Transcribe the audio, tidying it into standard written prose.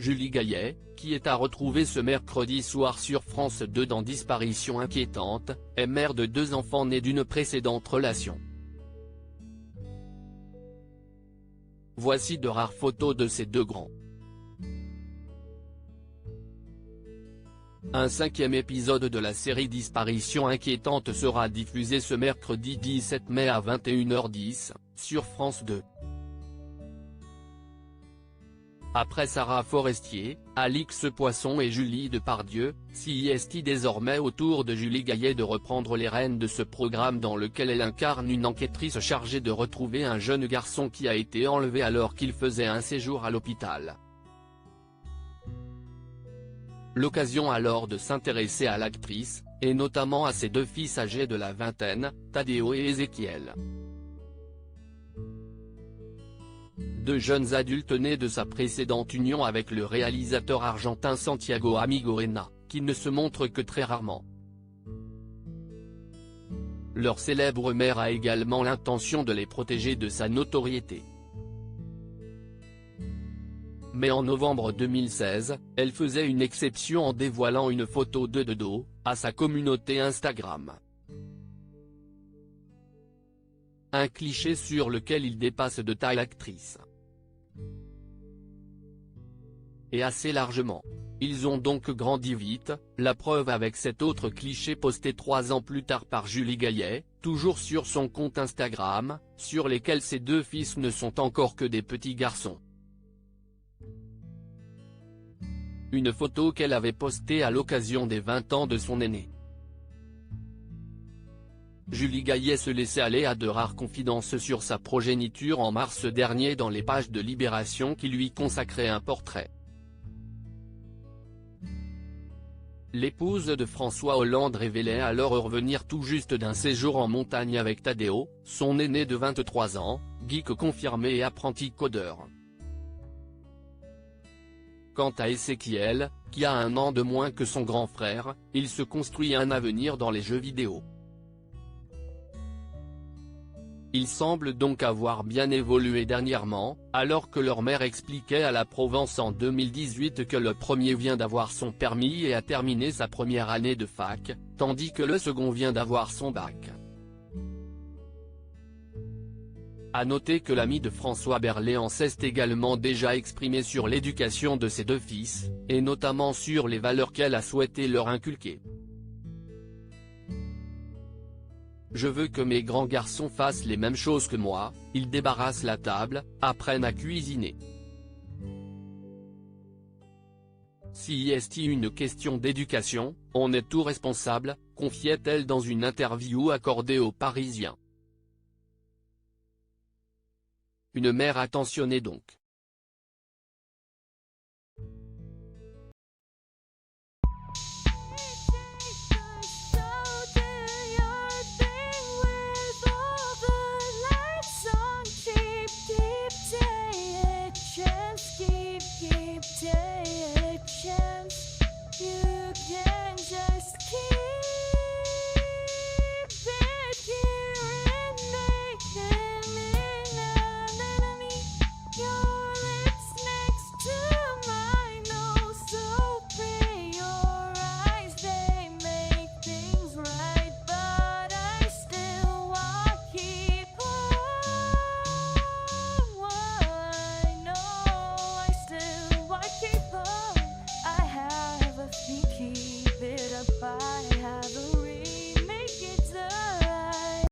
Julie Gaillet, qui est à retrouver ce mercredi soir sur France 2 dans Disparition inquiétante, est mère de 2 enfants nés d'une précédente relation. Voici de rares photos de ces 2 grands. Un 5e épisode de la série Disparition inquiétante sera diffusé ce mercredi 17 mai à 21h10, sur France 2. Après Sarah Forestier, Alix Poisson et Julie Depardieu, c'est désormais au tour de Julie Gaillet de reprendre les rênes de ce programme dans lequel elle incarne une enquêtrice chargée de retrouver un jeune garçon qui a été enlevé alors qu'il faisait un séjour à l'hôpital. L'occasion alors de s'intéresser à l'actrice, et notamment à ses 2 fils âgés de la vingtaine, Tadeo et Ézéchiel. 2 jeunes adultes nés de sa précédente union avec le réalisateur argentin Santiago Amigorena, qui ne se montre que très rarement. Leur célèbre mère a également l'intention de les protéger de sa notoriété. Mais en novembre 2016, elle faisait une exception en dévoilant une photo de dos, à sa communauté Instagram. Un cliché sur lequel il dépasse de taille l'actrice. Et assez largement. Ils ont donc grandi vite, la preuve avec cet autre cliché posté 3 ans plus tard par Julie Gaillet, toujours sur son compte Instagram, sur lesquels ses 2 fils ne sont encore que des petits garçons. Une photo qu'elle avait postée à l'occasion des 20 ans de son aîné. Julie Gaillet se laissait aller à de rares confidences sur sa progéniture en mars dernier dans les pages de Libération qui lui consacraient un portrait. L'épouse de François Hollande révélait alors revenir tout juste d'un séjour en montagne avec Tadeo, son aîné de 23 ans, geek confirmé et apprenti codeur. Quant à Ézéchiel, qui a 1 an de moins que son grand frère, il se construit un avenir dans les jeux vidéo. Ils semblent donc avoir bien évolué dernièrement, alors que leur mère expliquait à la Provence en 2018 que le premier vient d'avoir son permis et a terminé sa première année de fac, tandis que le second vient d'avoir son bac. À noter que l'ami de François Berléand s'est également déjà exprimé sur l'éducation de ses 2 fils, et notamment sur les valeurs qu'elle a souhaité leur inculquer. Je veux que mes grands garçons fassent les mêmes choses que moi, ils débarrassent la table, apprennent à cuisiner. Si est une question d'éducation, on est tout responsable, confiait-elle dans une interview accordée aux Parisiens. Une mère attentionnée donc.